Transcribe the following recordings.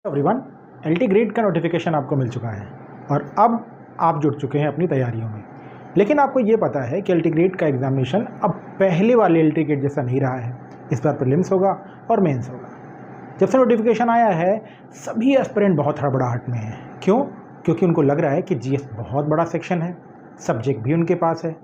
Everyone, LT grade का notification आपको मिल चुका है और अब आप जुट चुके हैं अपनी तैयारियों में। लेकिन आपको ये पता है कि एलटी ग्रेड का एग्जामिनेशन अब पहले वाले एलटी ग्रेड जैसा नहीं रहा है। इस बार प्रीलिम्स होगा और मेंस होगा। जब से नोटिफिकेशन आया है सभी एस्पिरेंट बहुत हड़बड़ाहट में हैं। क्यों? क्योंकि उनको लग रहा है कि जीएस बहुत बड़ा सेक्शन है, सब्जेक्ट भी उनके पास है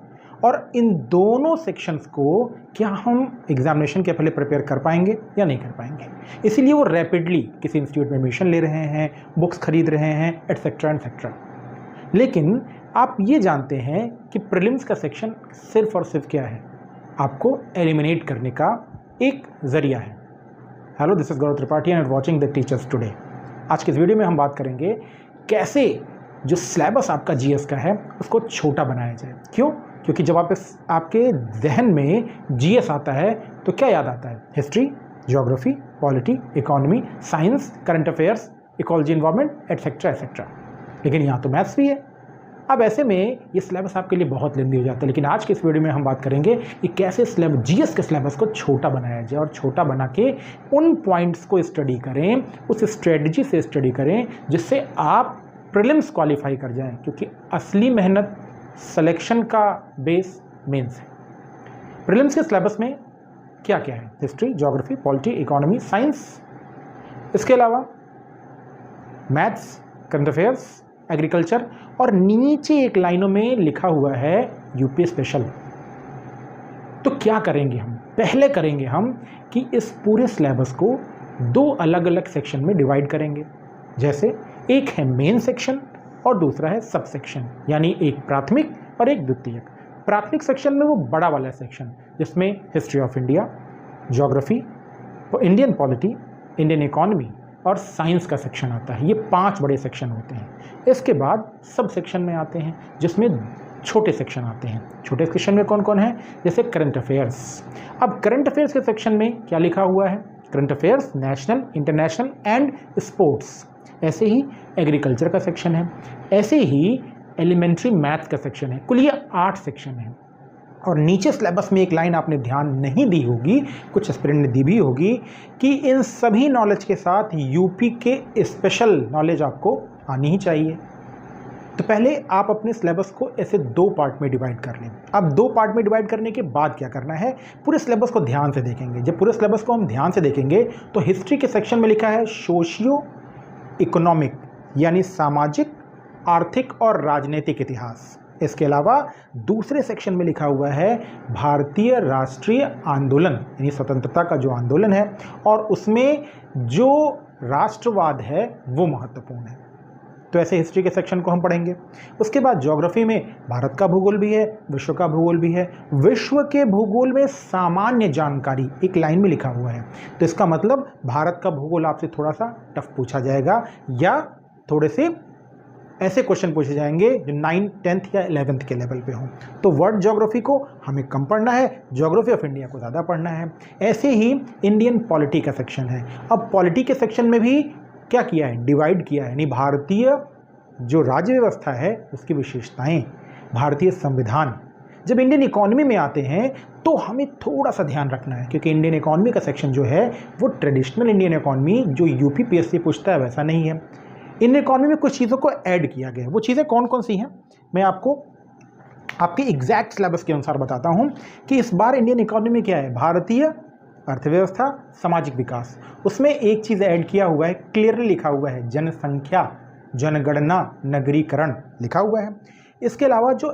और इन दोनों सेक्शंस को क्या हम एग्जामिनेशन के पहले प्रिपेयर कर पाएंगे या नहीं कर पाएंगे। इसीलिए वो रैपिडली किसी इंस्टीट्यूट में एडमिशन ले रहे हैं, बुक्स खरीद रहे हैं, एटसेट्रा एटसेट्रा। लेकिन आप ये जानते हैं कि प्रीलिम्स का सेक्शन सिर्फ और सिर्फ क्या है? आपको एलिमिनेट करने का एक जरिया है। Hello, this is Gaurav Tripathi and watching the teachers today. आज के इस वीडियो में हम बात करेंगे कैसे जो सिलेबस आपका जीएस का है उसको छोटा बनाया जाए। क्यों? क्योंकि जब आपके जहन में जीएस आता है तो क्या याद आता है? History, geography, polity, economy, science, current affairs, ecology, environment, etcetera etcetera. लेकिन यहाँ तो मैथ्स भी है। अब ऐसे में ये सिलेबस आपके लिए बहुत लेंदी हो जाता है। लेकिन आज के इस वीडियो में हम बात करेंगे कि कैसे जीएस के सिलेबस को छोटा बनाया जाए और छोटा बना के उन पॉइंट्स को स्टडी करें, उस स्ट्रेटजी से स्टडी करें जिससे आप प्रीलिम्स क्वालिफाई कर जाएं। क्योंकि असली मेहनत सिलेक्शन का बेस मेंस है। प्रीलिम्स के सिलेबस में क्या क्या है? History, geography, polity, economy, science, इसके अलावा मैथ्स, करंट अफेयर्स, एग्रीकल्चर और नीचे एक लाइनों में लिखा हुआ है यूपी स्पेशल। तो क्या करेंगे हम? पहले करेंगे हम कि इस पूरे सिलेबस को दो अलग अलग सेक्शन में डिवाइड करेंगे। जैसे एक है मेन सेक्शन और दूसरा है सब सेक्शन, यानी एक प्राथमिक और एक द्वितीयक। प्राथमिक सेक्शन में वो बड़ा वाला सेक्शन जिसमें history of India, geography, Indian polity, Indian economy और साइंस का सेक्शन आता है। ये 5 बड़े सेक्शन होते हैं। इसके बाद सब सेक्शन में आते हैं जिसमें छोटे सेक्शन आते हैं। छोटे सेक्शन में कौन कौन है? जैसे करंट अफेयर्स। अब करंट अफेयर्स के सेक्शन में क्या लिखा हुआ है? Current affairs, national, international and sports. ऐसे ही एग्रीकल्चर का सेक्शन है, ऐसे ही एलिमेंट्री मैथ्स का सेक्शन है। कुल ये 8 सेक्शन है। और नीचे सिलेबस में एक लाइन आपने ध्यान नहीं दी होगी, कुछ एस्पिरेंट ने दी भी होगी, कि इन सभी नॉलेज के साथ यूपी के स्पेशल नॉलेज आपको आनी ही चाहिए। तो पहले आप अपने सिलेबस को ऐसे 2 पार्ट में डिवाइड कर लें। अब 2 पार्ट में डिवाइड करने के बाद क्या करना है? पूरे सिलेबस को ध्यान से देखेंगे। जब पूरे सिलेबस को हम ध्यान से देखेंगे तो हिस्ट्री के सेक्शन में लिखा है सोशियो इकोनॉमिक, यानी सामाजिक, आर्थिक और राजनीतिक इतिहास। इसके अलावा दूसरे सेक्शन में लिखा हुआ है भारतीय राष्ट्रीय आंदोलन, यानी स्वतंत्रता का जो आंदोलन है और उसमें जो राष्ट्रवाद है वो महत्वपूर्ण है। तो ऐसे हिस्ट्री के सेक्शन को हम पढ़ेंगे। उसके बाद ज्योग्राफी में भारत का भूगोल भी है, विश्व का भूगोल भी है। विश्व के भूगोल में सामान्य जानकारी एक लाइन में लिखा हुआ है। तो इसका मतलब भारत का भूगोल आपसे थोड़ा सा टफ पूछा जाएगा या थोड़े से ऐसे क्वेश्चन पूछे जाएंगे जो 9th, 10th या 11th के लेवल पे हों। तो वर्ल्ड ज्योग्राफी को हमें कम पढ़ना है, ज्योग्राफी ऑफ इंडिया को ज़्यादा पढ़ना है। ऐसे ही इंडियन पॉलिटी का सेक्शन है। अब पॉलिटी के सेक्शन में भी क्या किया है? डिवाइड किया है, यानी भारतीय जो राज्य व्यवस्था है उसकी विशेषताएं, भारतीय संविधान। जब इंडियन इकोनॉमी में आते हैं तो हमें थोड़ा सा ध्यान रखना है, क्योंकि इंडियन इकोनॉमी का सेक्शन जो है वो ट्रेडिशनल इंडियन इकोनॉमी जो यूपी पीएससी पूछता है वैसा नहीं है। इंडियन इकोनॉमी में कुछ चीज़ों को ऐड किया गया है। वो चीज़ें कौन कौन सी हैं मैं आपको आपके एग्जैक्ट सिलेबस के अनुसार बताता हूँ कि इस बार इंडियन इकोनॉमी में क्या है? भारतीय अर्थव्यवस्था, सामाजिक विकास। उसमें एक चीज़ ऐड किया हुआ है, क्लियरली लिखा हुआ है, जनसंख्या, जनगणना, नगरीकरण लिखा हुआ है। इसके अलावा जो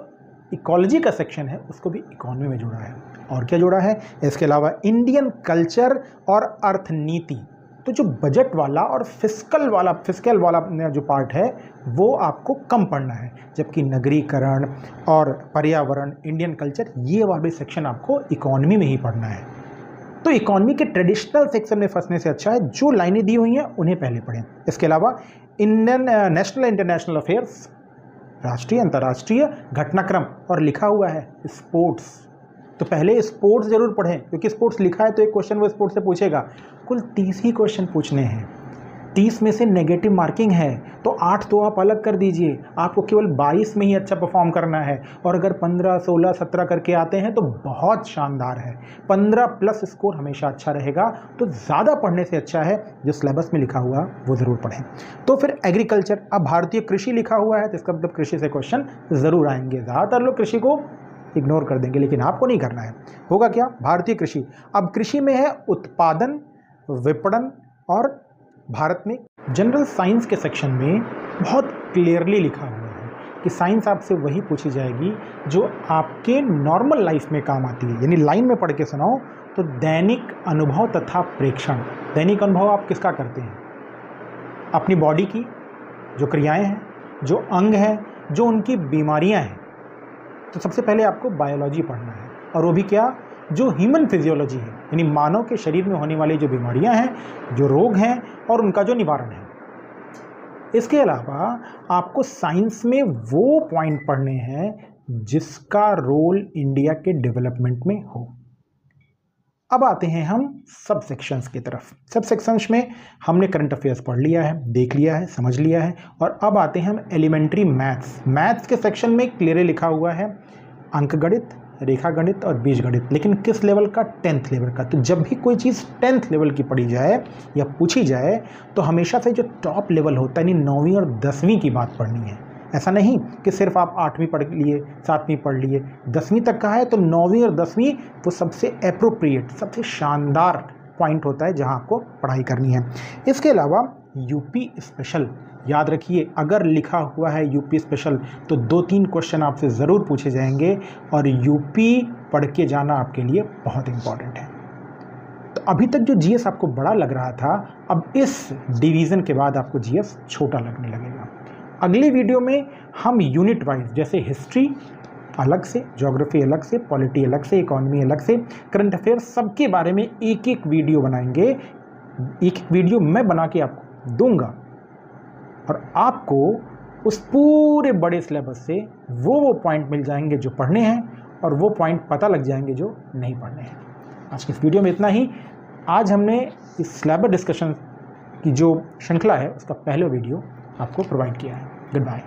इकोलॉजी का सेक्शन है उसको भी इकोनॉमी में जोड़ा है। और क्या जोड़ा है? इसके अलावा इंडियन कल्चर और अर्थनीति। तो जो बजट वाला और फिस्कल वाला जो पार्ट है वो आपको कम पढ़ना है, जबकि नगरीकरण और पर्यावरण, इंडियन कल्चर, ये वाले सेक्शन आपको इकोनॉमी में ही पढ़ना है। तो इकोनॉमी के ट्रेडिशनल सेक्शन में फंसने से अच्छा है जो लाइनें दी हुई हैं उन्हें पहले पढ़ें। इसके अलावा इंडियन नेशनल इंटरनेशनल अफेयर्स, राष्ट्रीय अंतर्राष्ट्रीय घटनाक्रम और लिखा हुआ है स्पोर्ट्स। तो पहले स्पोर्ट्स जरूर पढ़ें, क्योंकि स्पोर्ट्स लिखा है तो एक क्वेश्चन वो स्पोर्ट्स से पूछेगा। कुल 30 ही क्वेश्चन पूछने हैं। 30 में से नेगेटिव मार्किंग है तो 8 तो आप अलग कर दीजिए, आपको केवल 22 में ही अच्छा परफॉर्म करना है। और अगर 15, 16, 17 करके आते हैं तो बहुत शानदार है, 15 प्लस स्कोर हमेशा अच्छा रहेगा। तो ज़्यादा पढ़ने से अच्छा है जो सिलेबस में लिखा हुआ वो ज़रूर पढ़ें। तो फिर एग्रीकल्चर, अब भारतीय कृषि लिखा हुआ है तो इसका मतलब कृषि से क्वेश्चन ज़रूर आएंगे। ज़्यादातर लोग कृषि को इग्नोर कर देंगे, लेकिन आपको नहीं करना है। होगा क्या? भारतीय कृषि। अब कृषि में है उत्पादन, विपणन और भारत में। जनरल साइंस के सेक्शन में बहुत क्लियरली लिखा हुआ है कि साइंस आपसे वही पूछी जाएगी जो आपके नॉर्मल लाइफ में काम आती है। यानी लाइन में पढ़ के सुनाओ तो दैनिक अनुभव तथा प्रेक्षण। दैनिक अनुभव आप किसका करते हैं? अपनी बॉडी की जो क्रियाएं हैं, जो अंग हैं, जो उनकी बीमारियां हैं। तो सबसे पहले आपको बायोलॉजी पढ़ना है, और वो भी क्या? जो ह्यूमन फिजियोलॉजी है, यानी मानव के शरीर में होने वाली जो बीमारियां हैं, जो रोग हैं और उनका जो निवारण है। इसके अलावा आपको साइंस में वो पॉइंट पढ़ने हैं जिसका रोल इंडिया के डेवलपमेंट में हो। अब आते हैं हम सब सेक्शंस की तरफ। सब सेक्शंस में हमने करंट अफेयर्स पढ़ लिया है, देख लिया है, समझ लिया है। और अब आते हैं हम एलिमेंट्री मैथ्स। मैथ्स के सेक्शन में क्लियरली लिखा हुआ है अंकगणित, रेखा गणित और बीजगणित, लेकिन किस लेवल का? 10th लेवल का। तो जब भी कोई चीज़ 10th लेवल की पढ़ी जाए या पूछी जाए तो हमेशा से जो टॉप लेवल होता है, यानी 9वीं और 10वीं की बात पढ़नी है। ऐसा नहीं कि सिर्फ आप 8वीं पढ़ लिए, 7वीं पढ़ लिए, 10वीं तक का है तो 9वीं और 10वीं वो सबसे एप्रोप्रिएट, सबसे शानदार पॉइंट होता है जहां आपको पढ़ाई करनी है। इसके अलावा यूपी स्पेशल, याद रखिए अगर लिखा हुआ है यूपी स्पेशल तो 2-3 क्वेश्चन आपसे ज़रूर पूछे जाएंगे, और यूपी पढ़ के जाना आपके लिए बहुत इंपॉर्टेंट है। तो अभी तक जो जीएस आपको बड़ा लग रहा था, अब इस डिवीज़न के बाद आपको जीएस छोटा लगने लगेगा। अगली वीडियो में हम यूनिट वाइज, जैसे हिस्ट्री अलग से, ज्योग्राफी अलग से, पॉलिटी अलग से, इकोनॉमी अलग से, करंट अफेयर्स, सबके बारे में एक एक वीडियो बनाएंगे। एक वीडियो मैं बना के आपको दूंगा और आपको उस पूरे बड़े सिलेबस से वो पॉइंट मिल जाएंगे जो पढ़ने हैं, और वो पॉइंट पता लग जाएंगे जो नहीं पढ़ने हैं। आज की इस वीडियो में इतना ही। आज हमने इस सिलेबस डिस्कशन की जो श्रृंखला है उसका पहला वीडियो आपको प्रोवाइड किया है। Good bye.